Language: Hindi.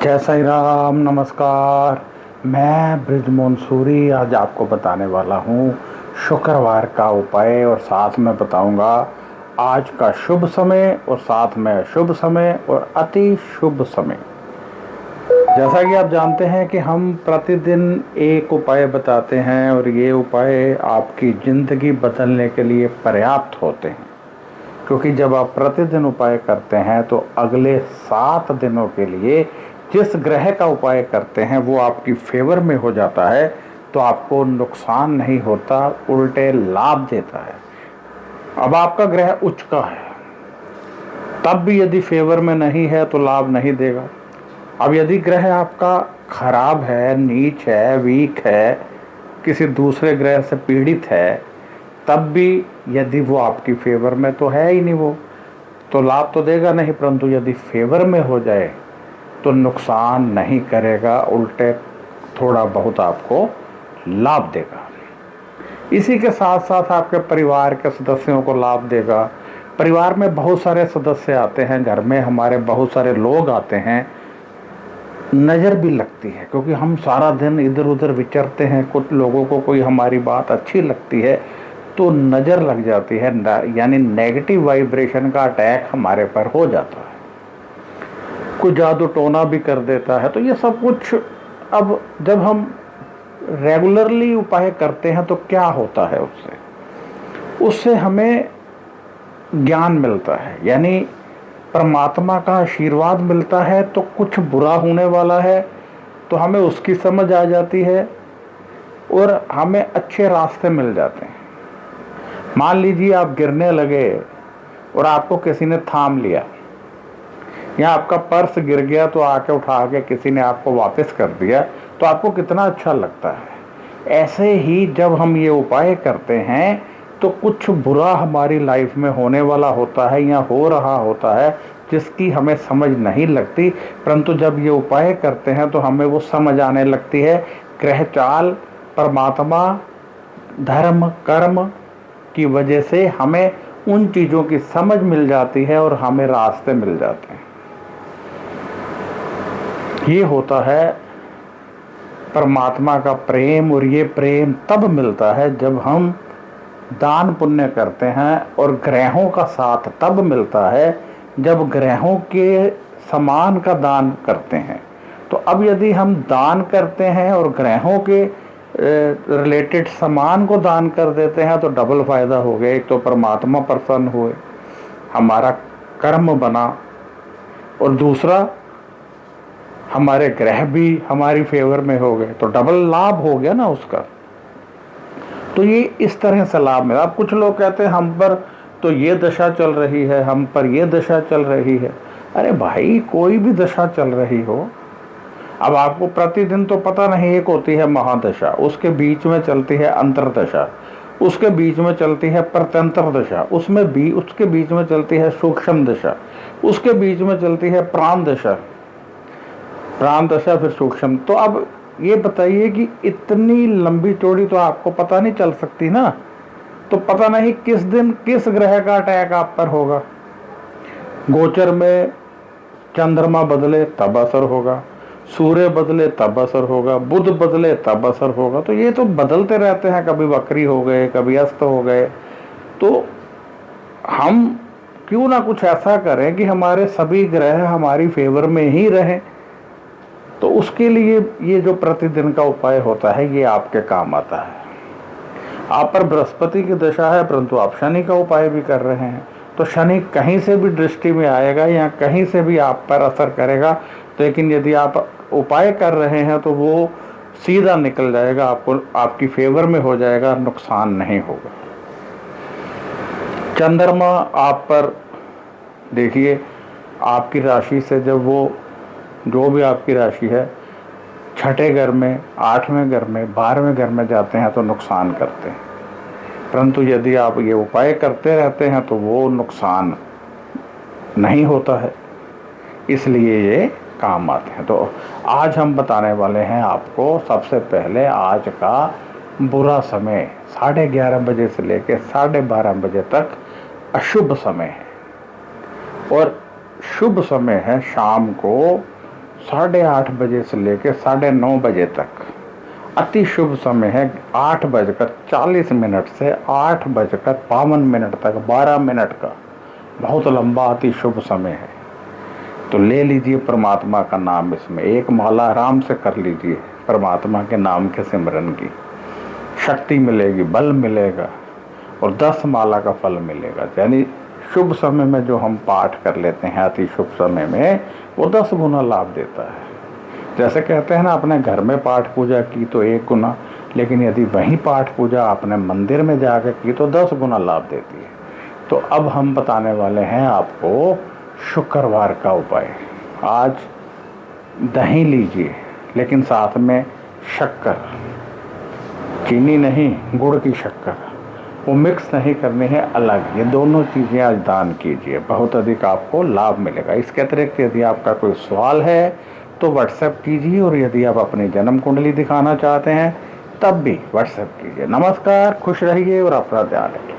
जय साई राम, नमस्कार। मैं ब्रिज मंसूरी आज आपको बताने वाला हूँ शुक्रवार का उपाय, और साथ में बताऊंगा आज का शुभ समय और साथ में अशुभ समय और अति शुभ समय। जैसा कि आप जानते हैं कि हम प्रतिदिन एक उपाय बताते हैं और ये उपाय आपकी ज़िंदगी बदलने के लिए पर्याप्त होते हैं, क्योंकि जब आप प्रतिदिन उपाय करते हैं तो अगले 7 दिनों के लिए जिस ग्रह का उपाय करते हैं वो आपकी फेवर में हो जाता है, तो आपको नुकसान नहीं होता, उल्टे लाभ देता है। अब आपका ग्रह उच्च का है, तब भी यदि फेवर में नहीं है तो लाभ नहीं देगा। अब यदि ग्रह आपका खराब है, नीच है, वीक है, किसी दूसरे ग्रह से पीड़ित है, तब भी यदि वो आपकी फेवर में तो है ही नहीं, वो तो लाभ तो देगा नहीं, परंतु यदि फेवर में हो जाए तो नुकसान नहीं करेगा, उल्टे थोड़ा बहुत आपको लाभ देगा। इसी के साथ साथ आपके परिवार के सदस्यों को लाभ देगा। परिवार में बहुत सारे सदस्य आते हैं, घर में हमारे बहुत सारे लोग आते हैं, नज़र भी लगती है, क्योंकि हम सारा दिन इधर उधर विचरते हैं। कुछ लोगों को कोई हमारी बात अच्छी लगती है तो नज़र लग जाती है, यानी नेगेटिव वाइब्रेशन का अटैक हमारे पर हो जाता है। कोई जादू टोना भी कर देता है। तो ये सब कुछ, अब जब हम रेगुलरली उपाय करते हैं तो क्या होता है, उससे हमें ज्ञान मिलता है, यानी परमात्मा का आशीर्वाद मिलता है। तो कुछ बुरा होने वाला है तो हमें उसकी समझ आ जाती है और हमें अच्छे रास्ते मिल जाते हैं। मान लीजिए आप गिरने लगे और आपको किसी ने थाम लिया, या आपका पर्स गिर गया तो आके उठा के किसी ने आपको वापस कर दिया, तो आपको कितना अच्छा लगता है। ऐसे ही जब हम ये उपाय करते हैं तो कुछ बुरा हमारी लाइफ में होने वाला होता है या हो रहा होता है जिसकी हमें समझ नहीं लगती, परंतु जब ये उपाय करते हैं तो हमें वो समझ आने लगती है। ग्रह चाल, परमात्मा, धर्म, कर्म की वजह से हमें उन चीज़ों की समझ मिल जाती है और हमें रास्ते मिल जाते हैं। ये होता है परमात्मा का प्रेम, और ये प्रेम तब मिलता है जब हम दान पुण्य करते हैं, और ग्रहों का साथ तब मिलता है जब ग्रहों के समान का दान करते हैं। तो अब यदि हम दान करते हैं और ग्रहों के रिलेटेड सामान को दान कर देते हैं तो डबल फायदा हो गया। एक तो परमात्मा प्रसन्न हुए, हमारा कर्म बना, और दूसरा हमारे ग्रह भी हमारी फेवर में हो गए, तो डबल लाभ हो गया ना उसका। तो ये इस तरह से लाभ मिला। अब कुछ लोग कहते हैं हम पर तो ये दशा चल रही है, हम पर ये दशा चल रही है। अरे भाई, कोई भी दशा चल रही हो, अब आपको प्रतिदिन तो पता नहीं, एक होती है महादशा, उसके बीच में चलती है अंतरदशा, उसके बीच में चलती है प्रत्यंतर दशा, उसके बीच में चलती है सूक्ष्म दशा, उसके बीच में चलती है प्राण दशा, फिर सूक्ष्म। तो अब ये बताइए कि इतनी लंबी चौड़ी तो आपको पता नहीं चल सकती ना। तो पता नहीं किस दिन किस ग्रह का अटैक आप पर होगा। गोचर में चंद्रमा बदले तब असर होगा, सूर्य बदले तब असर होगा, बुध बदले तब असर होगा। तो ये तो बदलते रहते हैं, कभी वक्री हो गए, कभी अस्त हो गए। तो हम क्यों ना कुछ ऐसा करें कि हमारे सभी ग्रह हमारी फेवर में ही रहें। तो उसके लिए ये जो प्रतिदिन का उपाय होता है ये आपके काम आता है। आप पर बृहस्पति की दशा है, परंतु आप शनि का उपाय भी कर रहे हैं, तो शनि कहीं से भी दृष्टि में आएगा या कहीं से भी आप पर असर करेगा। लेकिन यदि आप उपाय कर रहे हैं तो वो सीधा निकल जाएगा, आपको आपकी फेवर में हो जाएगा, नुकसान नहीं होगा। चंद्रमा आप पर देखिए, आपकी राशि से जब वो जो भी आपकी राशि है छठे घर में, 8वें घर में, 12वें घर में जाते हैं तो नुकसान करते हैं, परंतु यदि आप ये उपाय करते रहते हैं तो वो नुकसान नहीं होता है, इसलिए ये काम आते हैं। तो आज हम बताने वाले हैं आपको सबसे पहले आज का बुरा समय 11:30 बजे से लेकर 12:30 बजे तक अशुभ समय है, और शुभ समय है शाम को 8:30 बजे से लेकर 9:30 तक अति शुभ समय है। 8:40 से 8:52 तक 12 मिनट का बहुत लंबा अति शुभ समय है। तो ले लीजिए परमात्मा का नाम, इसमें एक माला आराम से कर लीजिए। परमात्मा के नाम के सिमरन की शक्ति मिलेगी, बल मिलेगा और 10 माला का फल मिलेगा। यानी शुभ समय में जो हम पाठ कर लेते हैं अति शुभ समय में, वो 10 गुना लाभ देता है। जैसे कहते हैं ना, अपने घर में पाठ पूजा की तो 1 गुना, लेकिन यदि वही पाठ पूजा आपने मंदिर में जाकर की तो 10 गुना लाभ देती है। तो अब हम बताने वाले हैं आपको शुक्रवार का उपाय। आज दही लीजिए, लेकिन साथ में शक्कर, चीनी नहीं, गुड़ की शक्कर, वो मिक्स नहीं करनी है, अलग। ये दोनों चीज़ें आज दान कीजिए, बहुत अधिक आपको लाभ मिलेगा। इसके अतिरिक्त यदि आपका कोई सवाल है तो व्हाट्सएप कीजिए, और यदि आप अपनी जन्म कुंडली दिखाना चाहते हैं तब भी व्हाट्सएप कीजिए। नमस्कार, खुश रहिए और अपना ध्यान रखिए।